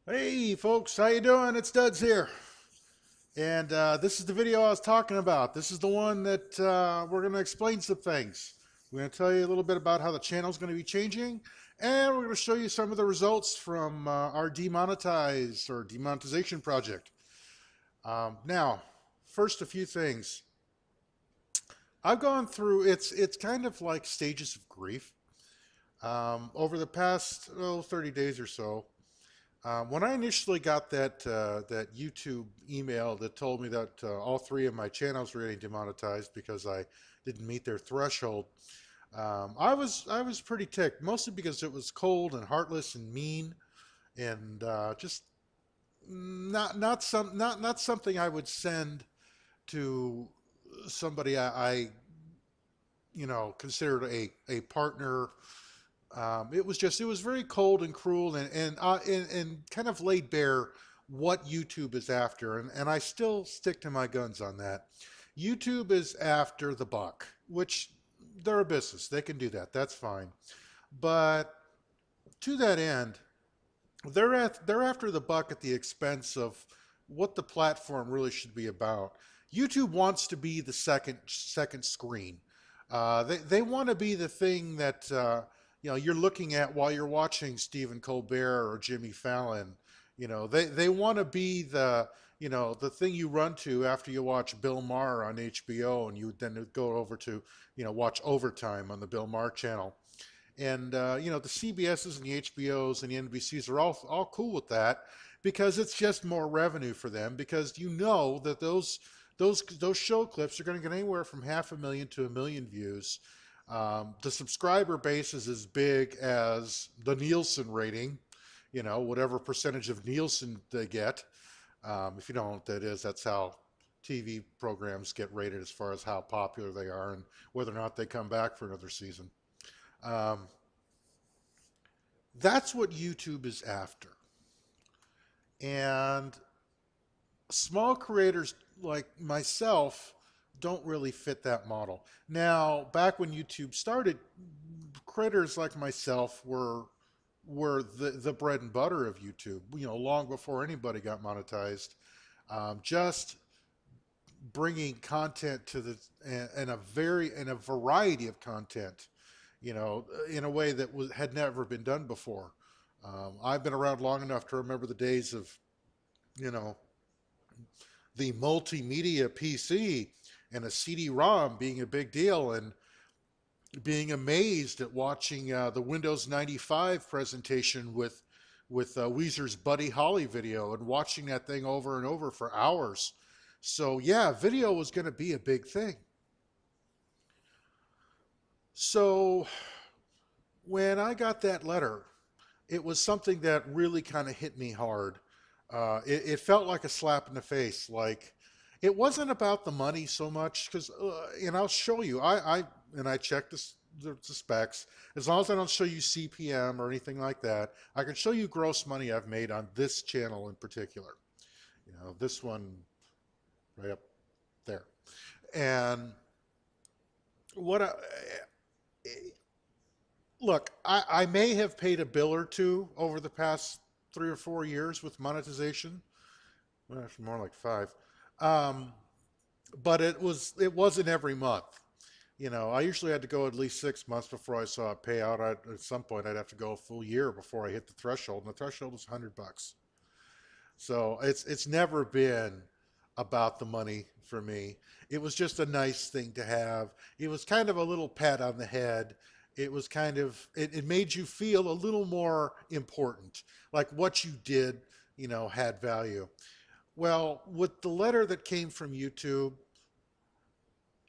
Hey folks, how you doing? It's Duds here. And this is the video I was talking about. This is the one that we're going to explain some things. We're going to tell you a little bit about how the channel is going to be changing, and we're going to show you some of the results from our demonetize or demonetization project. Now, first, a few things. I've gone through, it's kind of like stages of grief. Over the past 30 days or so, when I initially got that YouTube email that told me that all three of my channels were getting demonetized because I didn't meet their threshold, I was pretty ticked, mostly because it was cold and heartless and mean, and just not something I would send to somebody I considered a partner. It was very cold and cruel and kind of laid bare what YouTube is after, and I still stick to my guns on that. YouTube is after the buck, which they're a business. They can do that. That's fine. But to that end, they're after the buck at the expense of what the platform really should be about. YouTube wants to be the second screen. They want to be the thing that you're looking at while you're watching Stephen Colbert or Jimmy Fallon. They want to be the thing you run to after you watch Bill Maher on HBO, and you then go over to watch Overtime on the Bill Maher channel. And the CBSs and the HBOs and the NBCs are all cool with that because it's just more revenue for them, because you know that those show clips are going to get anywhere from 500,000 to 1 million views. The subscriber base is as big as the Nielsen rating, whatever percentage of Nielsen they get. If you don't know what that is, that's how TV programs get rated as far as how popular they are and whether or not they come back for another season. Um, that's what YouTube is after. And small creators like myself don't really fit that model. Now, back when YouTube started, creators like myself were the bread and butter of YouTube. Long before anybody got monetized, just bringing content to the and a variety of content, in a way that had never been done before. I've been around long enough to remember the days of, you know, the multimedia PC and a CD-ROM being a big deal, and being amazed at watching the Windows 95 presentation with Weezer's Buddy Holly video, and watching that thing over and over for hours. So yeah, video was going to be a big thing. So when I got that letter, it was something that really kind of hit me hard. It felt like a slap in the face. Like, it wasn't about the money so much, because, and I'll show you. I checked the specs. As long as I don't show you CPM or anything like that, I can show you gross money I've made on this channel in particular. This one right up there. And what I, look, I may have paid a bill or two over the past 3 or 4 years with monetization. Well, actually, more like five. Um, but it wasn't every month. I usually had to go at least 6 months before I saw a payout. At some point, I'd have to go a full year before I hit the threshold, and the threshold was $100. So it's never been about the money for me. It was just a nice thing to have. It was kind of a little pat on the head. It made you feel a little more important, like what you did, had value. Well, with the letter that came from YouTube,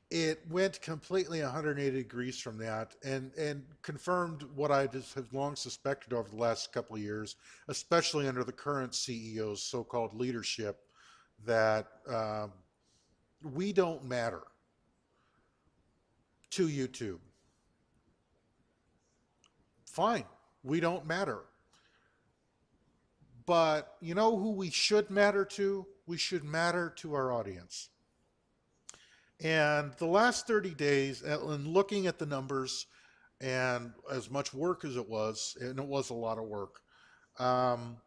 it went completely 180 degrees from that, and confirmed what I just have long suspected over the last couple of years, especially under the current CEO's so-called leadership, that we don't matter to YouTube. Fine, we don't matter. But you know who we should matter to? We should matter to our audience. And the last 30 days, and looking at the numbers, and as much work as it was, and it was a lot of work, um,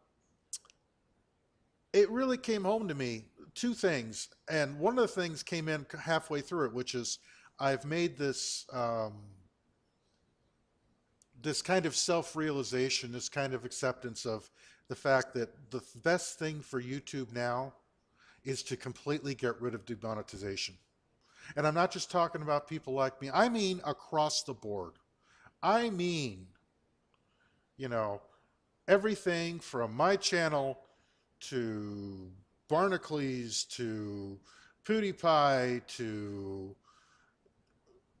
it really came home to me two things, and one of the things came in halfway through it, which is I've made this kind of self-realization, this kind of acceptance of the fact that the best thing for YouTube now is to completely get rid of demonetization. And I'm not just talking about people like me. I mean across the board. I mean, you know, everything from my channel to Barnacles to PewDiePie to,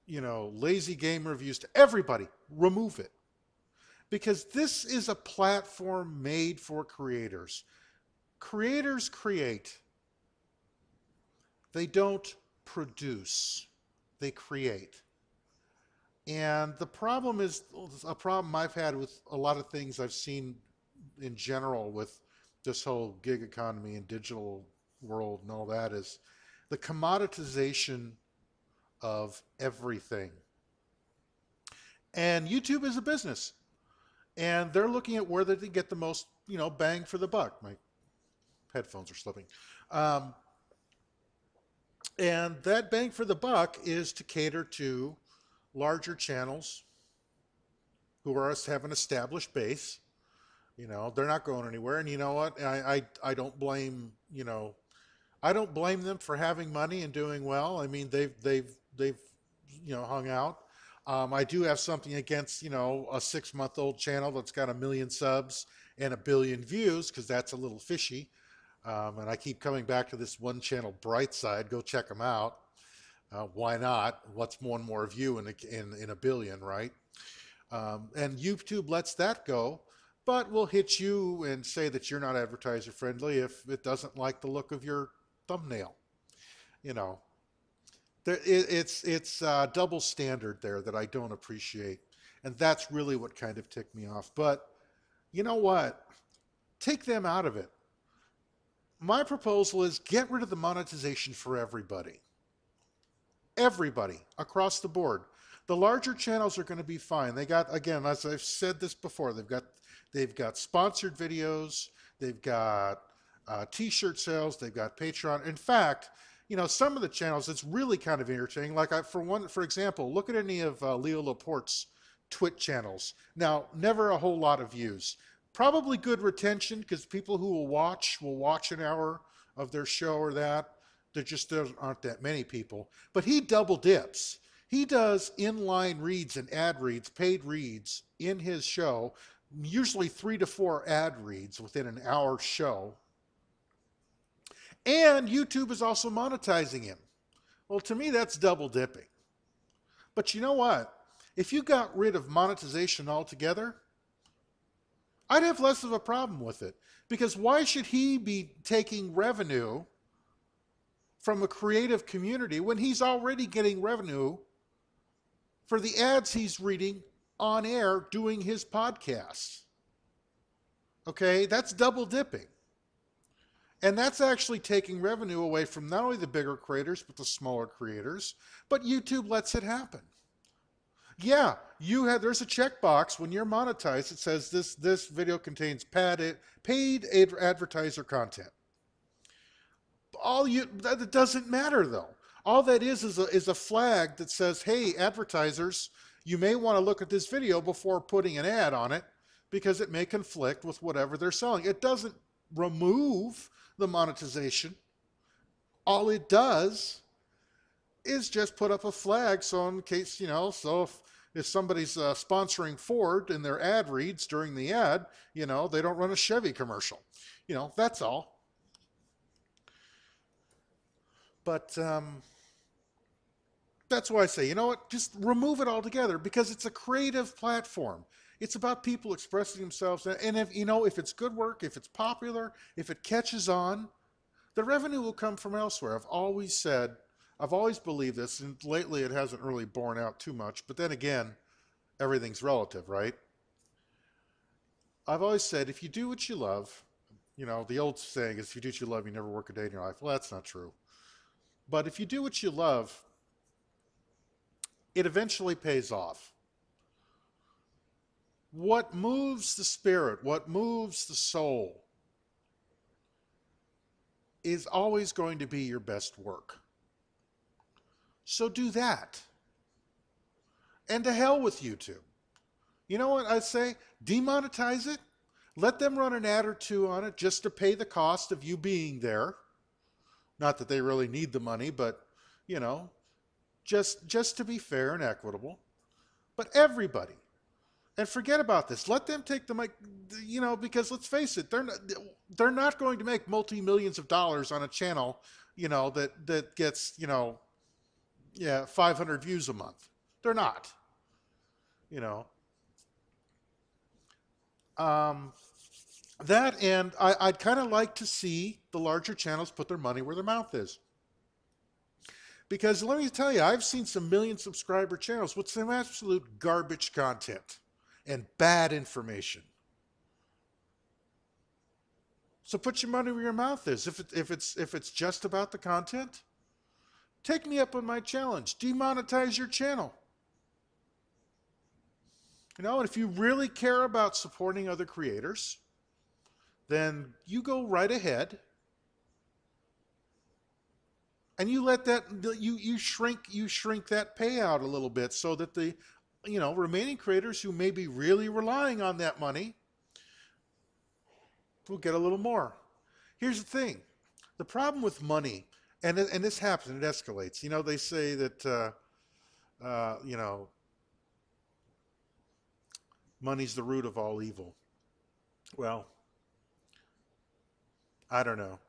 lazy game reviews to everybody, remove it. Because this is a platform made for creators. Creators create. They don't produce. They create. And the problem is a problem I've had with a lot of things I've seen in general with this whole gig economy and digital world and all that is the commoditization of everything. And YouTube is a business. And they're looking at where they can get the most, bang for the buck. My headphones are slipping. Um, and that bang for the buck is to cater to larger channels who have an established base. They're not going anywhere. And you know what? I don't blame, I don't blame them for having money and doing well. I mean, they've hung out. I do have something against, a 6-month-old channel that's got 1 million subs and 1 billion views, because that's a little fishy. And I keep coming back to this one channel, Brightside. Go check them out. Why not? What's one more view in a billion, right? And YouTube lets that go, but will hit you and say that you're not advertiser friendly if it doesn't like the look of your thumbnail. You know, it's double standard there that I don't appreciate, and that's really what kind of ticked me off. But you know what? Take them out of it. My proposal is get rid of the monetization for everybody. Everybody across the board. The larger channels are going to be fine. They got, again, as I've said this before, they've got sponsored videos, they've got t-shirt sales, they've got Patreon. In fact, some of the channels, it's really kind of irritating. Like for example, look at any of Leo Laporte's Twitch channels. Now, never a whole lot of views. Probably good retention, because people who will watch an hour of their show or that. There just aren't that many people. But he double dips. He does inline reads and ad reads, paid reads in his show, usually 3 to 4 ad reads within an hour show. And YouTube is also monetizing him. Well, to me, that's double dipping. But you know what? If you got rid of monetization altogether, I'd have less of a problem with it. Because why should he be taking revenue from a creative community when he's already getting revenue for the ads he's reading on air doing his podcasts? Okay, that's double dipping. And that's actually taking revenue away from not only the bigger creators, but the smaller creators. But YouTube lets it happen. Yeah, there's a checkbox when you're monetized. It says this video contains paid advertiser content. That doesn't matter though. All that is a flag that says, hey, advertisers, you may want to look at this video before putting an ad on it, because it may conflict with whatever they're selling. It doesn't remove the monetization. All it does is just put up a flag, so in case, so if somebody's sponsoring Ford in their ad reads during the ad, they don't run a Chevy commercial. That's all. But that's why I say, you know what, just remove it altogether, because it's a creative platform. It's about people expressing themselves. And if it's good work, if it's popular, if it catches on, the revenue will come from elsewhere. I've always believed this, and lately it hasn't really borne out too much. But then again, everything's relative, right? I've always said, if you do what you love, the old saying is, if you do what you love, you never work a day in your life. Well, that's not true. But if you do what you love, it eventually pays off. What moves the spirit, what moves the soul, is always going to be your best work. So do that. And to hell with YouTube. You know what I'd say? Demonetize it. Let them run an ad or two on it just to pay the cost of you being there. Not that they really need the money, but you know, just to be fair and equitable. But everybody, and forget about this. Let them take the mic, you know, because let's face it, they're not going to make multi-millions of dollars on a channel, you know, that gets, you know, yeah, 500 views a month. They're not, you know. Um, that and I'd kind of like to see the larger channels put their money where their mouth is. Because let me tell you, I've seen some million subscriber channels with some absolute garbage content and bad information. So put your money where your mouth is. If it's just about the content, take me up on my challenge. Demonetize your channel. You know, and if you really care about supporting other creators, then you go right ahead and you let that you shrink that payout a little bit so that the remaining creators who may be really relying on that money will get a little more. Here's the thing. The problem with money, and this happens, it escalates. You know, they say that, you know, money's the root of all evil. Well, I don't know.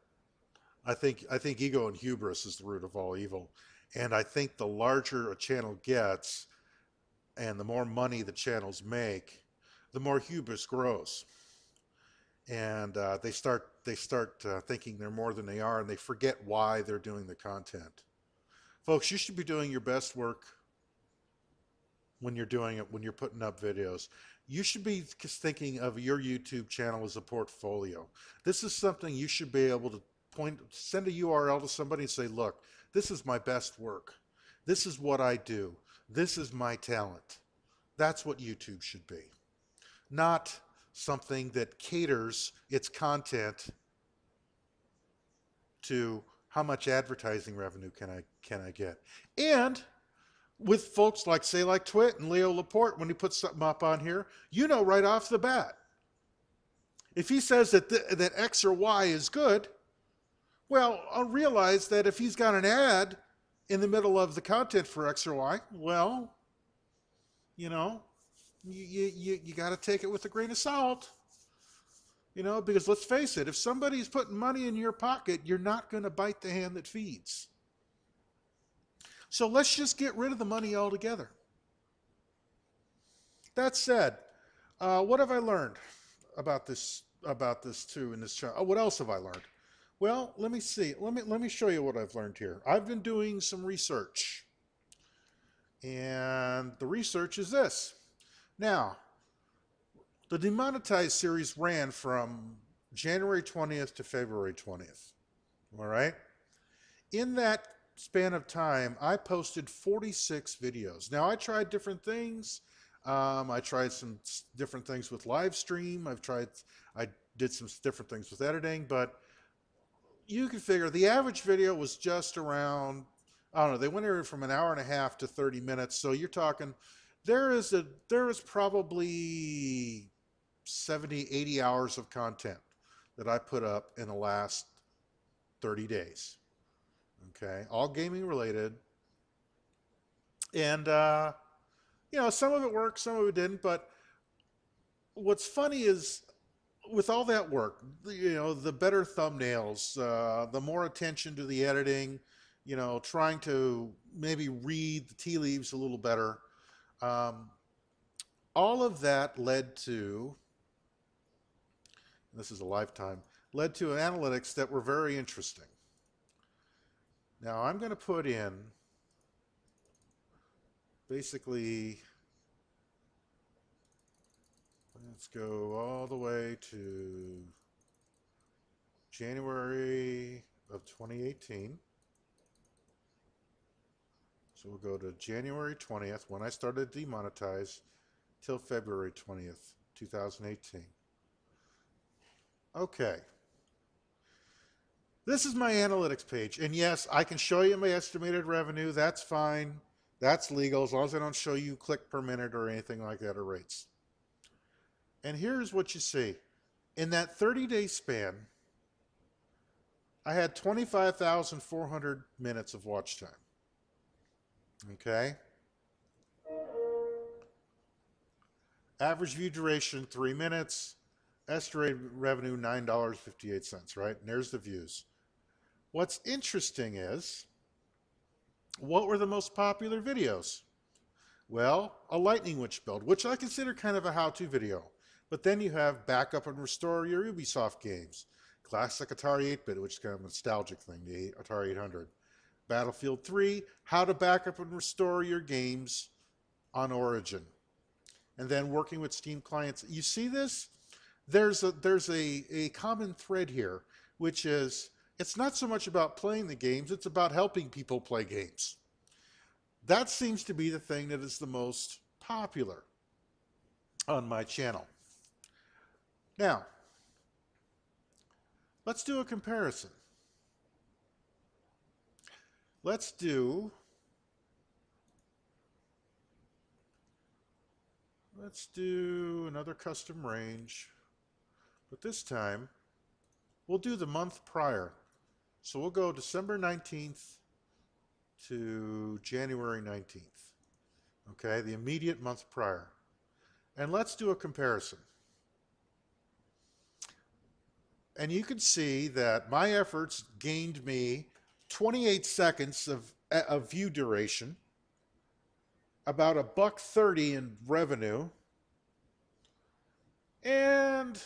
I think ego and hubris is the root of all evil. And I think the larger a channel gets and the more money the channels make, the more hubris grows. And they start thinking they're more than they are, and they forget why they're doing the content. Folks, you should be doing your best work when you're doing it, when you're putting up videos. You should be thinking of your YouTube channel as a portfolio. This is something you should be able to send a URL to somebody and say, look, this is my best work. This is what I do. This is my talent. That's what YouTube should be. Not something that caters its content to how much advertising revenue can I get. And with folks like, say, like Twit and Leo Laporte, when he puts something up on here, you know right off the bat. If he says that X or Y is good, well, I'll realize that if he's got an ad in the middle of the content for X or Y, well, you know, you got to take it with a grain of salt. You know, because let's face it, if somebody's putting money in your pocket, you're not going to bite the hand that feeds. So let's just get rid of the money altogether. That said, what have I learned about this too in this chart? Oh, what else have I learned? Well, let me see. Let me show you what I've learned here. I've been doing some research, and the research is this. Now, the Demonetized series ran from January 20th to February 20th. All right? In that span of time, I posted 46 videos. Now, I tried different things. I tried some different things with live stream. I did some different things with editing, but you can figure the average video was just around, I don't know, they went anywhere from an hour and a half to 30 minutes. So you're talking, there is probably 70, 80 hours of content that I put up in the last 30 days. Okay, all gaming related. And, you know, some of it worked, some of it didn't. But what's funny is with all that work, you know, the better thumbnails, the more attention to the editing, you know, trying to maybe read the tea leaves a little better. All of that led to, this is a lifetime, led to analytics that were very interesting. Now I'm going to put in basically, let's go all the way to January of 2018. So we'll go to January 20th when I started Demonetize till February 20th, 2018. Okay. This is my analytics page. And yes, I can show you my estimated revenue. That's fine. That's legal as long as I don't show you click per minute or anything like that or rates. And here's what you see. In that 30-day span, I had 25,400 minutes of watch time. Okay? Average view duration, 3 minutes. Estimated revenue, $9.58, right? And there's the views. What's interesting is, what were the most popular videos? Well, a lightning witch build, which I consider kind of a how-to video. But then you have backup and restore your Ubisoft games. Classic Atari 8-bit, which is kind of a nostalgic thing, the Atari 800. Battlefield 3, how to backup and restore your games on Origin. And then working with Steam clients. You see this? There's a common thread here, which is it's not so much about playing the games, it's about helping people play games. That seems to be the thing that is the most popular on my channel. Now, let's do a comparison. Let's do another custom range, but this time we'll do the month prior. So we'll go December 19th to January 19th. Okay, the immediate month prior. And let's do a comparison. And you can see that my efforts gained me 28 seconds of view duration, about $1.30 in revenue, and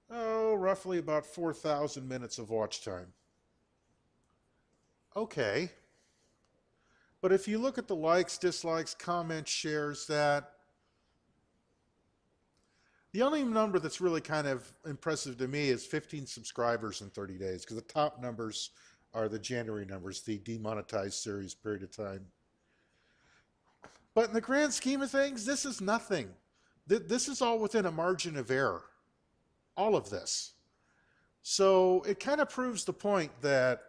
roughly about 4,000 minutes of watch time. Okay. But if you look at the likes, dislikes, comments, shares, that the only number that's really kind of impressive to me is 15 subscribers in 30 days, because the top numbers are the January numbers, the demonetized series period of time. But in the grand scheme of things, this is nothing. This is all within a margin of error. All of this. So it kind of proves the point that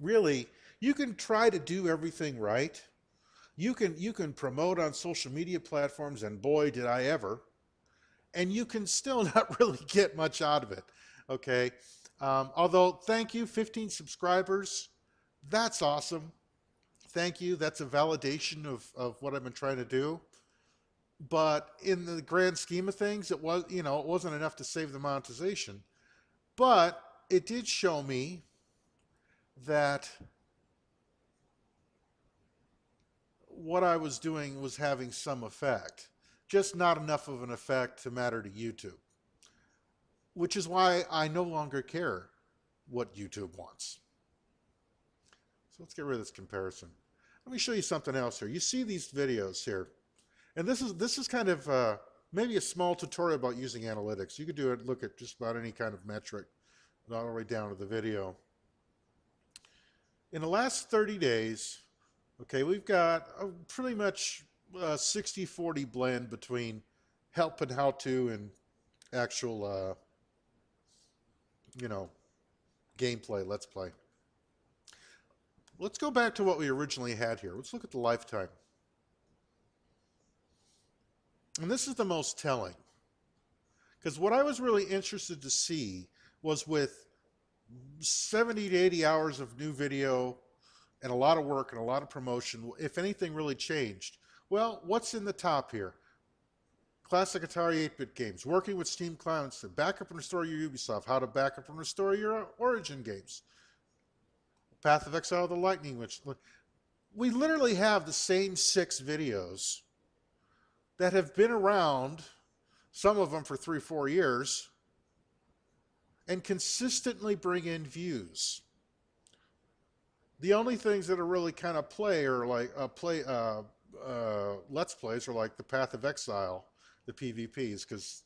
really you can try to do everything right. You can promote on social media platforms, and boy, did I ever. And you can still not really get much out of it. Okay. Although, thank you, 15 subscribers. That's awesome. Thank you. That's a validation of what I've been trying to do. But in the grand scheme of things, it wasn't enough to save the monetization. But it did show me that what I was doing was having some effect, just not enough of an effect to matter to YouTube, which is why I no longer care what YouTube wants. So let's get rid of this comparison. Let me show you something else here. You see these videos here, and this is kind of maybe a small tutorial about using analytics. You could do it, look at just about any kind of metric, all the way down to the video. In the last 30 days, okay, we've got pretty much a 60-40 blend between help and how-to and actual, gameplay, let's play. Let's go back to what we originally had here. Let's look at the lifetime. And this is the most telling. Because what I was really interested to see was with 70 to 80 hours of new video and a lot of work and a lot of promotion, if anything really changed. Well, what's in the top here? Classic Atari 8-bit games, working with Steam clients to backup and restore your Ubisoft, how to backup and restore your Origin games, Path of Exile, the Lightning Witch. We literally have the same 6 videos that have been around, some of them for 3-4 years, and consistently bring in views. The only things that are really kind of play are like Let's Plays are like the Path of Exile, the PvPs, because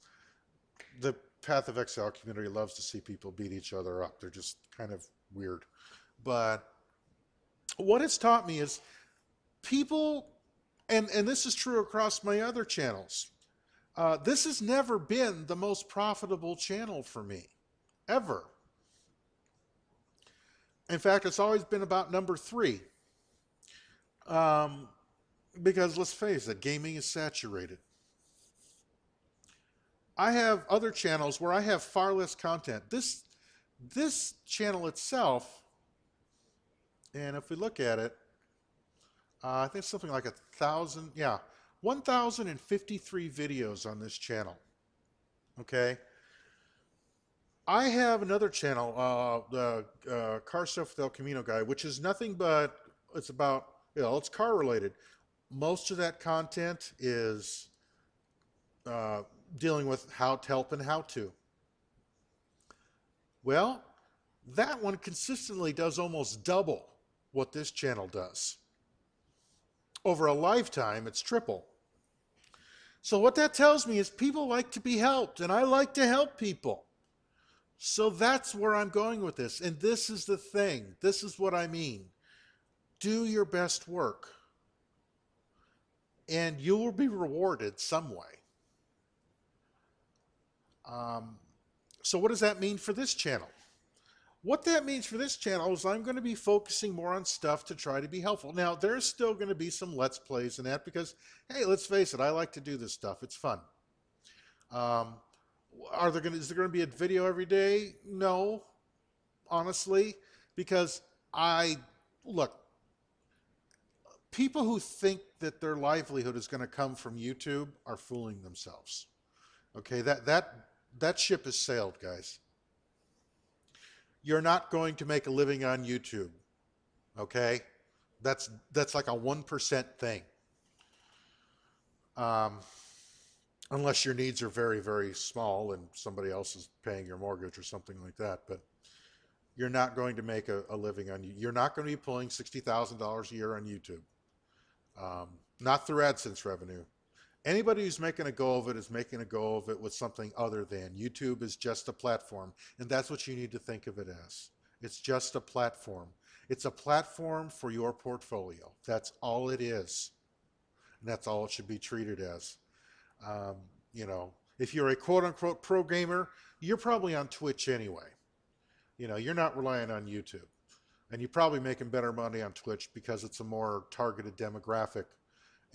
the Path of Exile community loves to see people beat each other up. They're just kind of weird. But what it's taught me is people, and this is true across my other channels, this has never been the most profitable channel for me, ever. In fact, it's always been about number three. Um, because let's face it, gaming is saturated. I have other channels where I have far less content. This channel itself, and if we look at it, I think something like 1,053 videos on this channel. Okay. I have another channel, the Car Stuff with El Camino guy, which is nothing but it's about, it's car related. Most of that content is uh, dealing with how to help and how to. Well, that one consistently does almost double what this channel does. Over a lifetime, it's triple. So what that tells me is people like to be helped, and I like to help people. So that's where I'm going with this. And this is the thing. This is what I mean. Do your best work, and you will be rewarded some way. Um, so what does that mean for this channel? What that means for this channel is I'm going to be focusing more on stuff to try to be helpful. Now, there's still going to be some Let's Plays in that because, hey, let's face it, I like to do this stuff. It's fun. Um, is there going to be a video every day? No, honestly, because look, people who think that their livelihood is going to come from YouTube are fooling themselves. Okay, that ship has sailed, guys. You're not going to make a living on YouTube. Okay, that's like a 1% thing. Um, unless your needs are very, very small and somebody else is paying your mortgage or something like that. But you're not going to make a living on you. You're not going to be pulling $60,000 a year on YouTube. Not through AdSense revenue. Anybody who's making a go of it is making a go of it with something other than. YouTube is just a platform, and that's what you need to think of it as. It's just a platform. It's a platform for your portfolio. That's all it is, and that's all it should be treated as. Um, if you're a quote-unquote pro gamer, you're probably on Twitch anyway. You're not relying on YouTube, and you're probably making better money on Twitch because it's a more targeted demographic.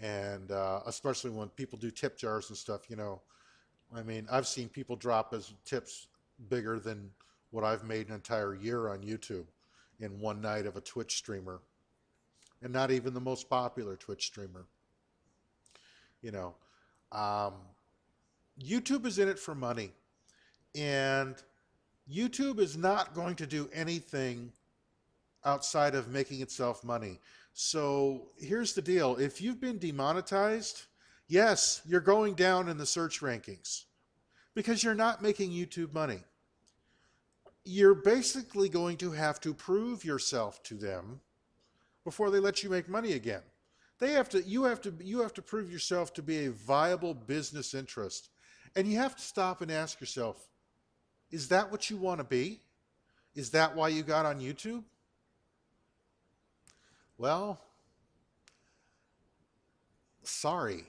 And especially when people do tip jars and stuff, I mean, I've seen people drop as tips bigger than what I've made an entire year on YouTube in one night of a Twitch streamer, and not even the most popular Twitch streamer. You know, um, YouTube is in it for money, and YouTube is not going to do anything outside of making itself money. So here's the deal. If you've been demonetized, yes, you're going down in the search rankings because you're not making YouTube money. You're basically going to have to prove yourself to them before they let you make money again. You have to prove yourself to be a viable business interest. And you have to stop and ask yourself, is that what you want to be? Is that why you got on YouTube? Well, sorry,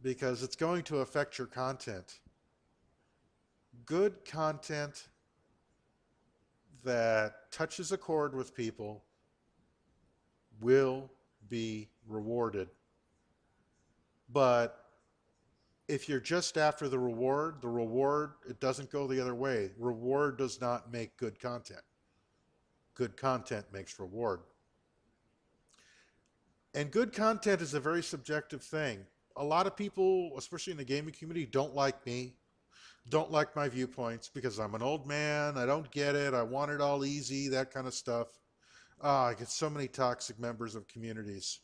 because it's going to affect your content. Good content that touches a chord with people will be rewarded. But if you're just after the reward, it doesn't go the other way. Reward does not make good content. Good content makes reward. And good content is a very subjective thing. A lot of people, especially in the gaming community, don't like me, don't like my viewpoints because I'm an old man. I don't get it. I want it all easy, that kind of stuff. I get so many toxic members of communities,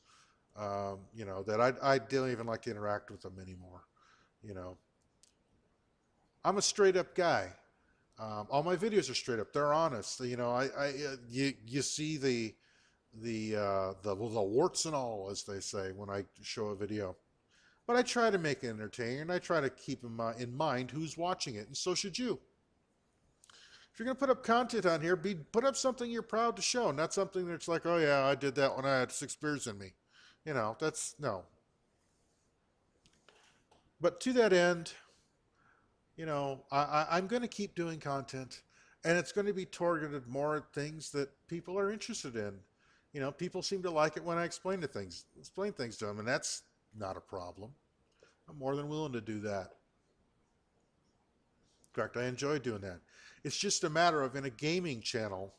that I don't even like to interact with them anymore. You know, I'm a straight up guy. All my videos are straight up. They're honest. You see the warts and all, as they say, when I show a video. But I try to make it entertaining, and I try to keep in mind who's watching it, and so should you. If you're going to put up content on here, put up something you're proud to show, not something that's like, oh yeah, I did that when I had 6 beers in me. That's no. But to that end, I'm going to keep doing content, and it's going to be targeted more at things that people are interested in. People seem to like it when I explain things to them, and that's not a problem. I'm more than willing to do that. In fact, I enjoy doing that. It's just a matter of in a gaming channel,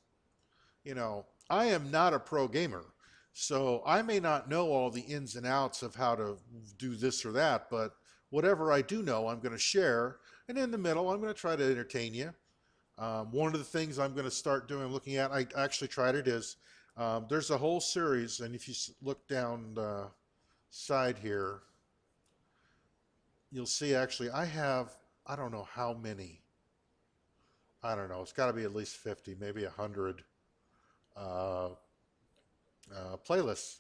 I am not a pro gamer. So I may not know all the ins and outs of how to do this or that, but whatever I do know, I'm going to share. And in the middle, I'm going to try to entertain you. One of the things I'm going to start doing, looking at, I actually tried it, is there's a whole series, and if you look down the side here, you'll see actually I have, I don't know how many, I don't know, it's got to be at least 50, maybe 100 uh, playlists,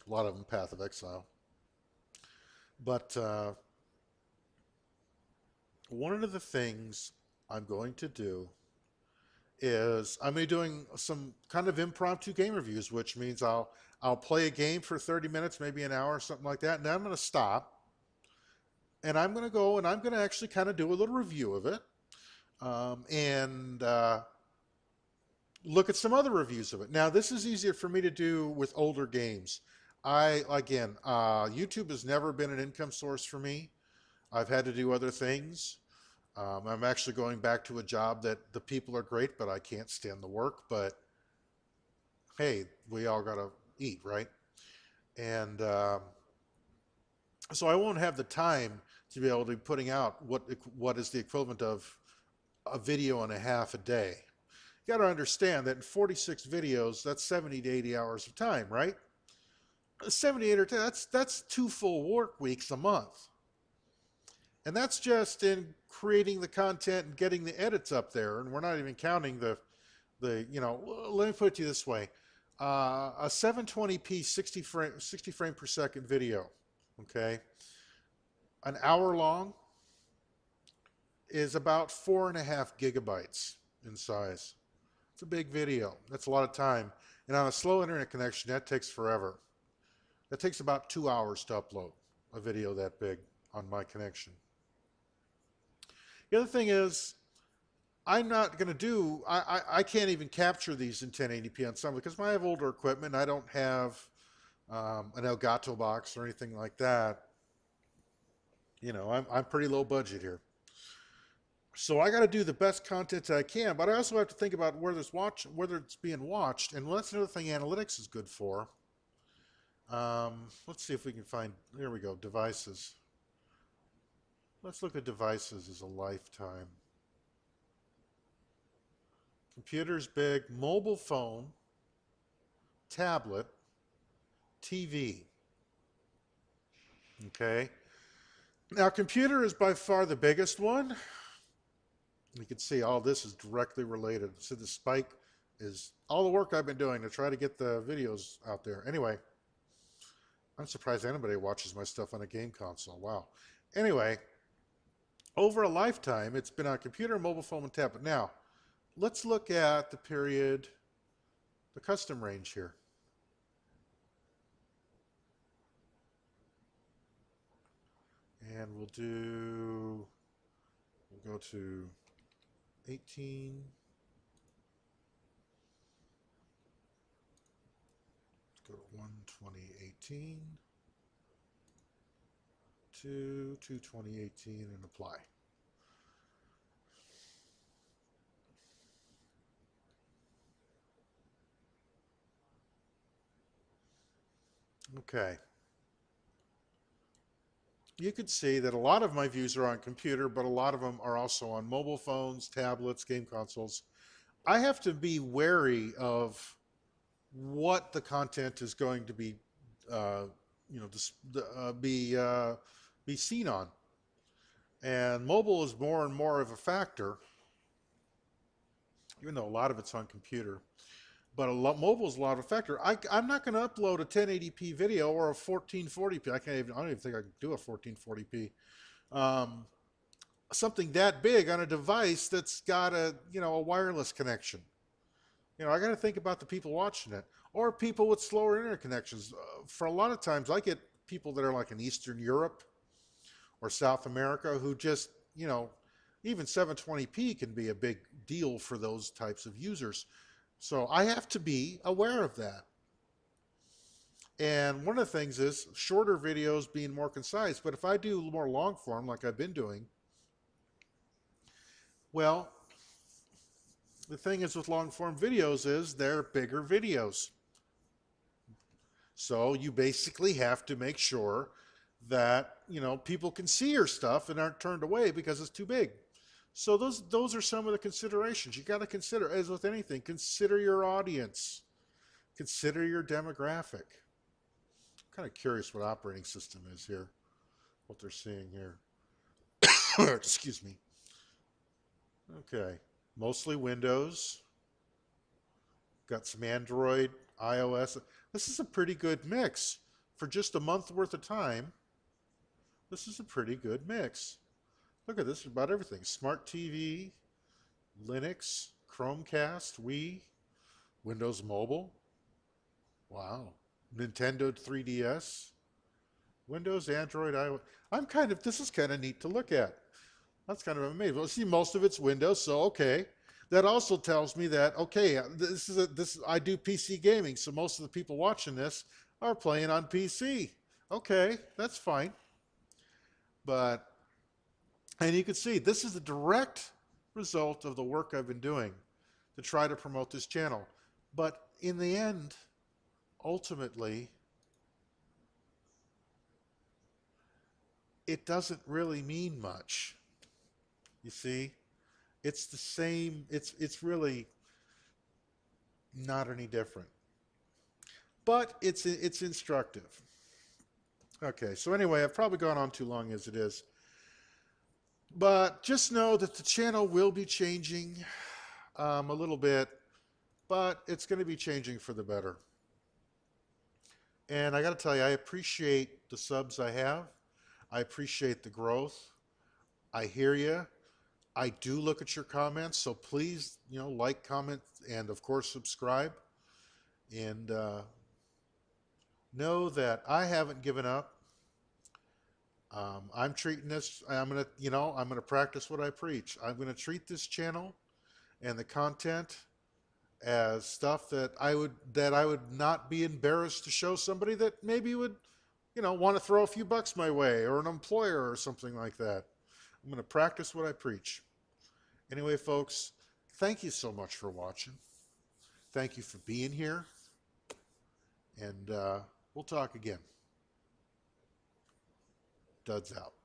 a lot of them Path of Exile. But one of the things I'm going to do is I'm going to be doing some kind of impromptu game reviews, which means I'll play a game for 30 minutes, maybe an hour, something like that, and then I'm going to stop and I'm going to go and I'm going to actually kind of do a little review of it, and look at some other reviews of it. Now, this is easier for me to do with older games. YouTube has never been an income source for me. I've had to do other things. I'm actually going back to a job that the people are great, but I can't stand the work. But hey, we all got to eat, right? And so I won't have the time to be able to be putting out what is the equivalent of a video and a half a day. You got to understand that in 46 videos, that's 70 to 80 hours of time, right? 78 or 10, that's 2 full work weeks a month. And that's just in creating the content and getting the edits up there. And we're not even counting let me put it to you this way. A 720p 60 frame per second video, okay, an hour long, is about 4.5 gigabytes in size. It's a big video. That's a lot of time. And on a slow internet connection, that takes forever. That takes about 2 hours to upload a video that big on my connection. The other thing is, I'm not going to do, I can't even capture these in 1080p on some because I have older equipment. I don't have an Elgato box or anything like that. I'm pretty low budget here. So I got to do the best content that I can, but I also have to think about whether it's being watched, and that's another thing analytics is good for. Let's see if we can find, there we go, devices. Let's look at devices as a lifetime. Computer's big, mobile phone, tablet, TV. Okay. Now, computer is by far the biggest one. You can see all this is directly related. So the spike is all the work I've been doing to try to get the videos out there. Anyway, I'm surprised anybody watches my stuff on a game console. Wow. Anyway, over a lifetime, it's been on computer, mobile phone, and tablet. Now, let's look at the period, the custom range here. And we'll go to 18. Let's go to 1/2018 to 2/2018 and apply. Okay. You could see that a lot of my views are on computer, but a lot of them are also on mobile phones, tablets, game consoles. I have to be wary of what the content is going to be, be seen on. And mobile is more and more of a factor, even though a lot of it's on computer. But mobile is a lot of a factor. I'm not going to upload a 1080p video or a 1440p. I don't even think I can do a 1440p. Something that big on a device that's got a wireless connection. I got to think about the people watching it, or people with slower internet connections. For a lot of times, I get people that are like in Eastern Europe or South America who just, even 720p can be a big deal for those types of users. So I have to be aware of that. And one of the things is shorter videos being more concise. But if I do more long form, like I've been doing, well, the thing is with long form videos is they're bigger videos. So you basically have to make sure that, people can see your stuff and aren't turned away because it's too big. So those are some of the considerations. You got to consider, as with anything, consider your audience, consider your demographic. I'm kind of curious what operating system is here, what they're seeing here. Excuse me. Okay, mostly Windows. Got some Android, iOS. This is a pretty good mix for just a month worth of time. This is a pretty good mix. Look at this, about everything. Smart TV, Linux, Chromecast, Wii, Windows Mobile. Wow. Nintendo 3DS, Windows, Android, iOS. This is kind of neat to look at. That's kind of amazing. Well, see, most of it's Windows, so okay. That also tells me that, okay, I do PC gaming, so most of the people watching this are playing on PC. Okay, that's fine. But, and you can see, this is a direct result of the work I've been doing to try to promote this channel. But in the end, ultimately, it doesn't really mean much. You see, it's the same. It's really not any different, but it's instructive. Okay, so anyway, I've probably gone on too long as it is, but just know that the channel will be changing a little bit, but it's going to be changing for the better. And I got to tell you, I appreciate the subs I have. I appreciate the growth. I hear you. I do look at your comments, so please, like, comment, and of course, subscribe. And know that I haven't given up. I'm treating this. I'm gonna practice what I preach. I'm gonna treat this channel and the content as stuff that I would not be embarrassed to show somebody that maybe would, want to throw a few bucks my way, or an employer or something like that. I'm gonna practice what I preach. Anyway, folks, thank you so much for watching. Thank you for being here, and we'll talk again. Duds out.